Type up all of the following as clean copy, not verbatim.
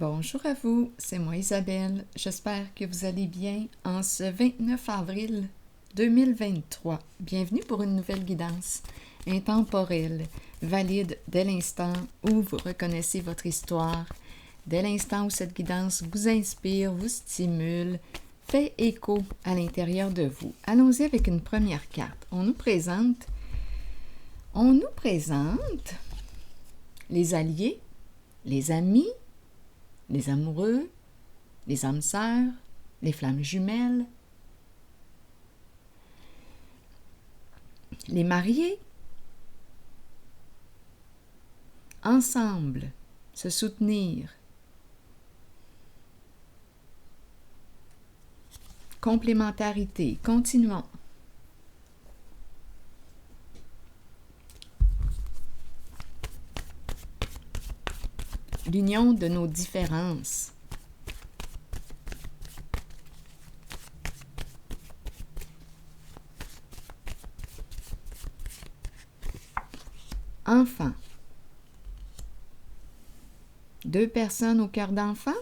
Bonjour à vous, c'est moi Isabelle. J'espère que vous allez bien en ce 29 avril 2023. Bienvenue pour une nouvelle guidance intemporelle, valide dès l'instant où vous reconnaissez votre histoire, dès l'instant où cette guidance vous inspire, vous stimule, fait écho à l'intérieur de vous. Allons-y avec une première carte. On nous présente les alliés, les amis, les amoureux, les âmes sœurs, les flammes jumelles, les mariés, ensemble, se soutenir, complémentarité, continuons. L'union de nos différences. Enfant. Deux personnes au cœur d'enfant.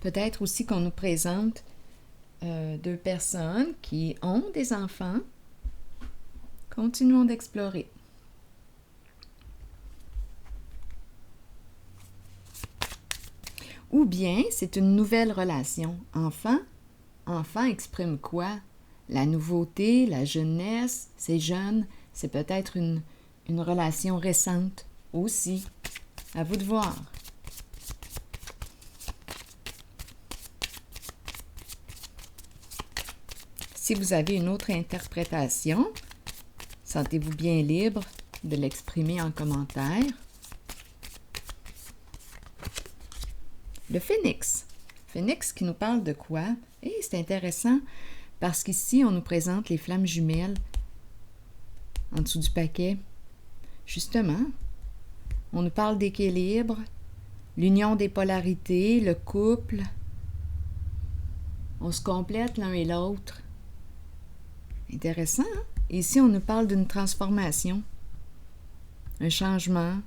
Peut-être aussi qu'on nous présente deux personnes qui ont des enfants. Continuons d'explorer. Ou bien c'est une nouvelle relation. Enfant exprime quoi? La nouveauté, la jeunesse, c'est jeune, c'est peut-être une relation récente aussi. À vous de voir. Si vous avez une autre interprétation, sentez-vous bien libre de l'exprimer en commentaire. Le phénix. Phénix qui nous parle de quoi? Et c'est intéressant parce qu'ici, on nous présente les flammes jumelles en dessous du paquet. Justement, on nous parle d'équilibre, l'union des polarités, le couple. On se complète l'un et l'autre. Intéressant, hein? Ici, on nous parle d'une transformation, un changement,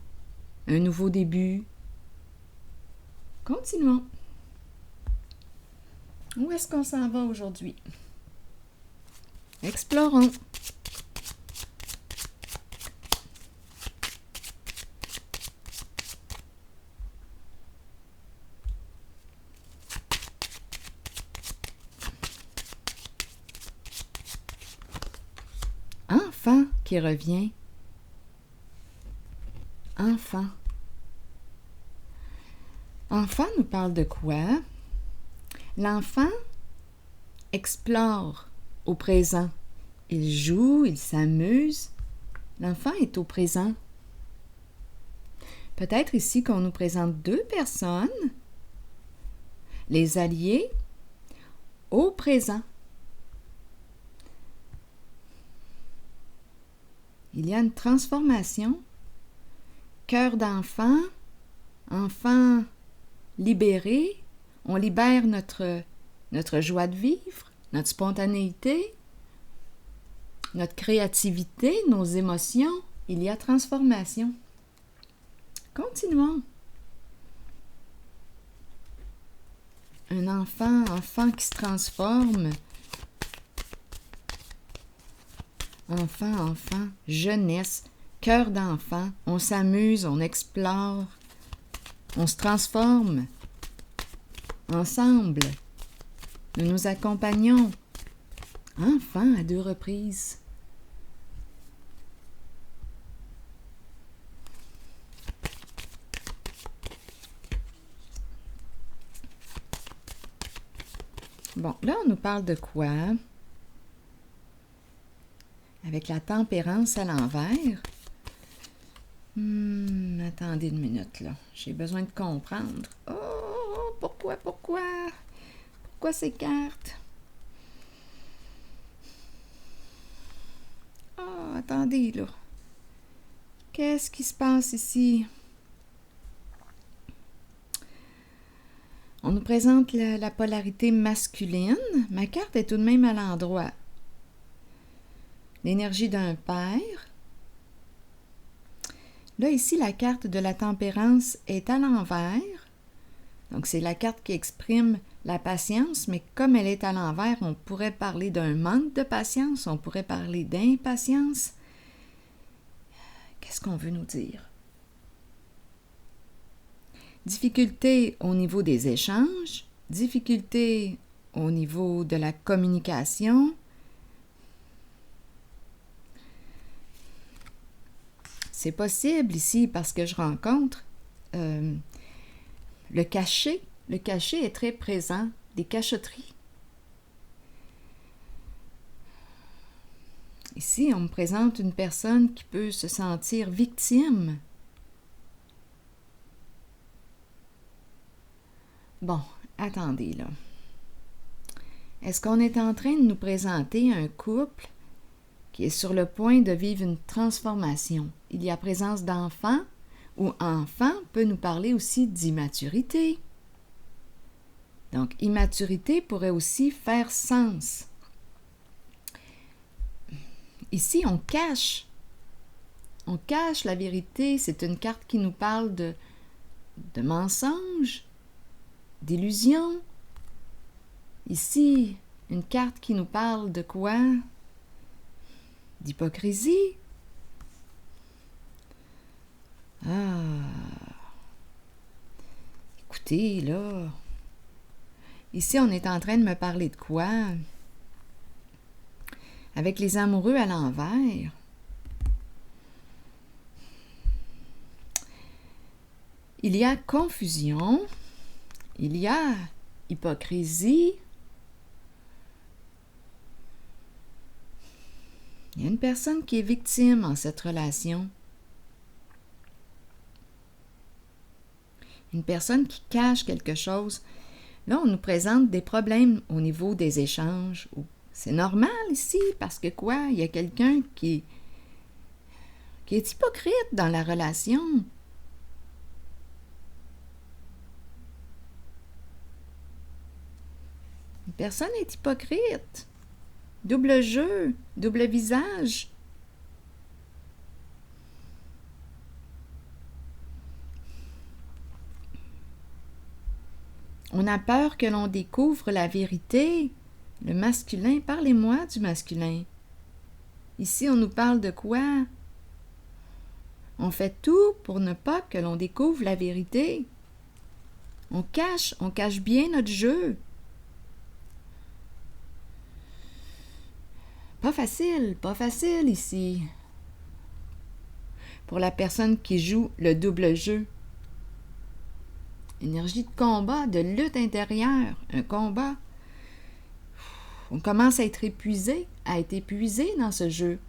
un nouveau début. Continuons. Où est-ce qu'on s'en va aujourd'hui? Explorons. Enfant qui revient. Enfant. Enfant nous parle de quoi? L'enfant explore au présent. Il joue, il s'amuse. L'enfant est au présent. Peut-être ici qu'on nous présente deux personnes, les alliés, au présent. Il y a une transformation. Cœur d'enfant, enfant libéré, on libère notre joie de vivre, notre spontanéité, notre créativité, nos émotions. Il y a transformation. Continuons. Un enfant qui se transforme. Enfant, jeunesse, cœur d'enfant. On s'amuse, on explore, on se transforme. Ensemble, nous nous accompagnons. Enfant à deux reprises. Bon, là, on nous parle de quoi? Avec la tempérance à l'envers. Attendez une minute, là. J'ai besoin de comprendre. Oh, pourquoi? Pourquoi ces cartes? Oh, attendez, là. Qu'est-ce qui se passe ici? On nous présente la polarité masculine. Ma carte est tout de même à l'endroit. L'énergie d'un père, Là, ici, la carte de la tempérance est à l'envers. Donc, c'est la carte qui exprime la patience, mais comme elle est à l'envers, on pourrait parler d'un manque de patience, on pourrait parler d'impatience. Qu'est-ce qu'on veut nous dire? Difficulté au niveau des échanges, difficulté au niveau de la communication. C'est possible ici parce que je rencontre le cachet. Le cachet est très présent, des cachotteries. Ici, on me présente une personne qui peut se sentir victime. Bon, attendez là. Est-ce qu'on est en train de nous présenter un couple qui est sur le point de vivre une transformation? Il y a présence d'enfants, ou enfant peut nous parler aussi d'immaturité. Donc, immaturité pourrait aussi faire sens. Ici, on cache la vérité. C'est une carte qui nous parle de mensonges, d'illusions. Ici, une carte qui nous parle de quoi? D'hypocrisie. Écoutez, là, ici, on est en train de me parler de quoi? Avec les amoureux à l'envers. Il y a confusion, il y a hypocrisie, il y a une personne qui est victime en cette relation. Une personne qui cache quelque chose. Là, on nous présente des problèmes au niveau des échanges. C'est normal ici, parce que quoi? Il y a quelqu'un qui est hypocrite dans la relation. Une personne est hypocrite. Double jeu, double visage. On a peur que l'on découvre la vérité. Le masculin, parlez-moi du masculin. Ici, on nous parle de quoi? On fait tout pour ne pas que l'on découvre la vérité. On cache bien notre jeu. Pas facile ici. Pour la personne qui joue le double jeu. Énergie de combat, de lutte intérieure, un combat. On commence à être épuisé dans ce jeu.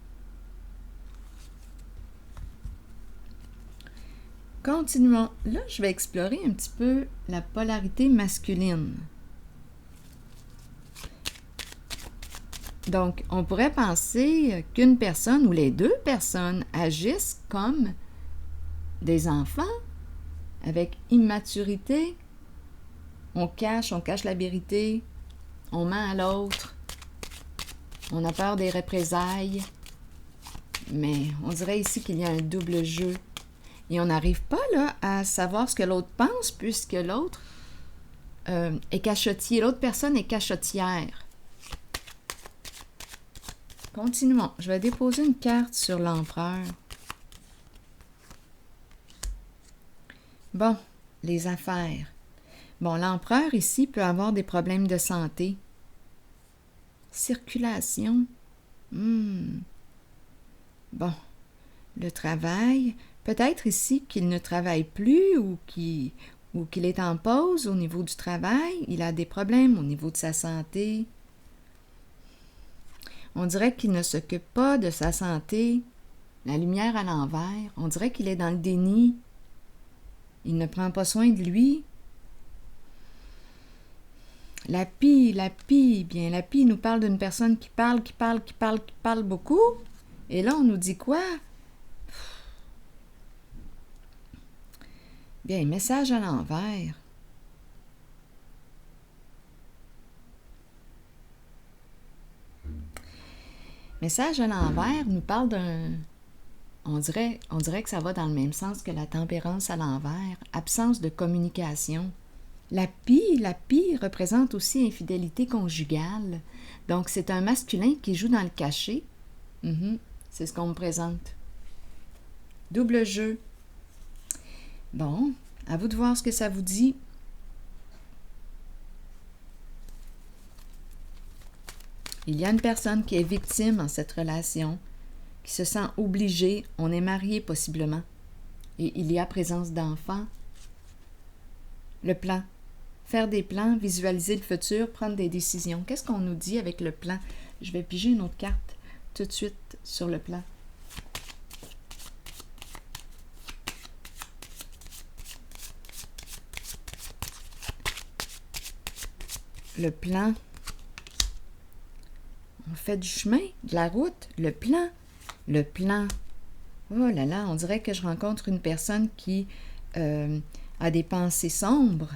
Continuons. Là, je vais explorer un petit peu la polarité masculine. Donc, on pourrait penser qu'une personne ou les deux personnes agissent comme des enfants, avec immaturité. On cache la vérité, on ment à l'autre, on a peur des représailles, mais on dirait ici qu'il y a un double jeu. Et on n'arrive pas là à savoir ce que l'autre pense, puisque l'autre est cachotier, l'autre personne est cachotière. Continuons. Je vais déposer une carte sur l'empereur. Bon, les affaires. Bon, l'empereur ici peut avoir des problèmes de santé. Circulation. Bon, le travail. Peut-être ici qu'il ne travaille plus ou qu'il est en pause au niveau du travail. Il a des problèmes au niveau de sa santé. On dirait qu'il ne s'occupe pas de sa santé. La lumière à l'envers. On dirait qu'il est dans le déni. Il ne prend pas soin de lui. La pie, bien, la pie nous parle d'une personne qui parle beaucoup. Et là, on nous dit quoi? Bien, message à l'envers. Message à l'envers nous parle on dirait que ça va dans le même sens que la tempérance à l'envers, absence de communication. La pie représente aussi infidélité conjugale. Donc, c'est un masculin qui joue dans le cachet. C'est ce qu'on me présente. Double jeu. Bon, à vous de voir ce que ça vous dit. Il y a une personne qui est victime en cette relation, qui se sent obligée, on est marié possiblement, et il y a présence d'enfants. Le plan. Faire des plans, visualiser le futur, prendre des décisions. Qu'est-ce qu'on nous dit avec le plan? Je vais piger une autre carte tout de suite sur le plan. Le plan. On fait du chemin, de la route, le plan. Le plan. Oh là là, on dirait que je rencontre une personne qui a des pensées sombres.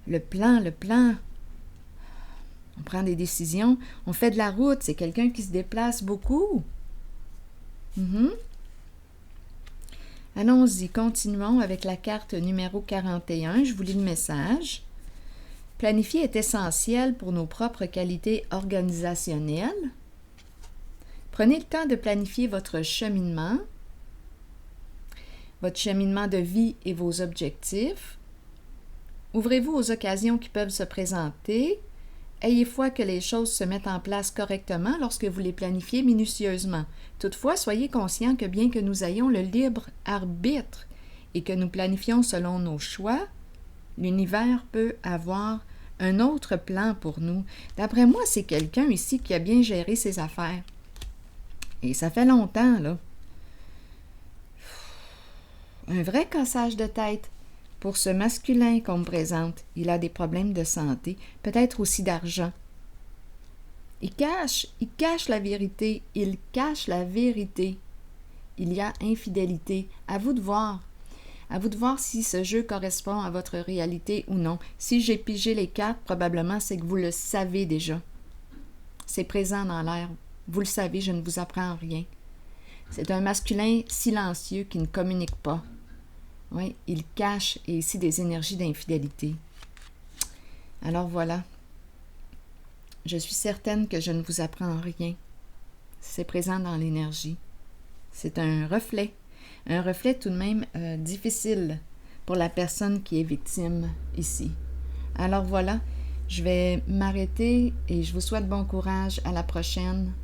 Le plan. On prend des décisions, on fait de la route, c'est quelqu'un qui se déplace beaucoup. Allons-y, continuons avec la carte numéro 41. Je vous lis le message. Planifier est essentiel pour nos propres qualités organisationnelles. Prenez le temps de planifier votre cheminement de vie et vos objectifs. Ouvrez-vous aux occasions qui peuvent se présenter. Ayez foi que les choses se mettent en place correctement lorsque vous les planifiez minutieusement. Toutefois, soyez conscients que bien que nous ayons le libre arbitre et que nous planifions selon nos choix, l'univers peut avoir un autre plan pour nous. D'après moi, c'est quelqu'un ici qui a bien géré ses affaires. Et ça fait longtemps, là. Un vrai cassage de tête. Pour ce masculin qu'on me présente, il a des problèmes de santé, peut-être aussi d'argent. Il cache la vérité, il cache la vérité. Il y a infidélité. À vous de voir. À vous de voir si ce jeu correspond à votre réalité ou non. Si j'ai pigé les cartes, probablement c'est que vous le savez déjà. C'est présent dans l'air. Vous le savez, je ne vous apprends rien. C'est un masculin silencieux qui ne communique pas. Oui, il cache et ici des énergies d'infidélité. Alors voilà. Je suis certaine que je ne vous apprends rien. C'est présent dans l'énergie. C'est un reflet tout de même difficile pour la personne qui est victime ici. Alors voilà, je vais m'arrêter et je vous souhaite bon courage. À la prochaine.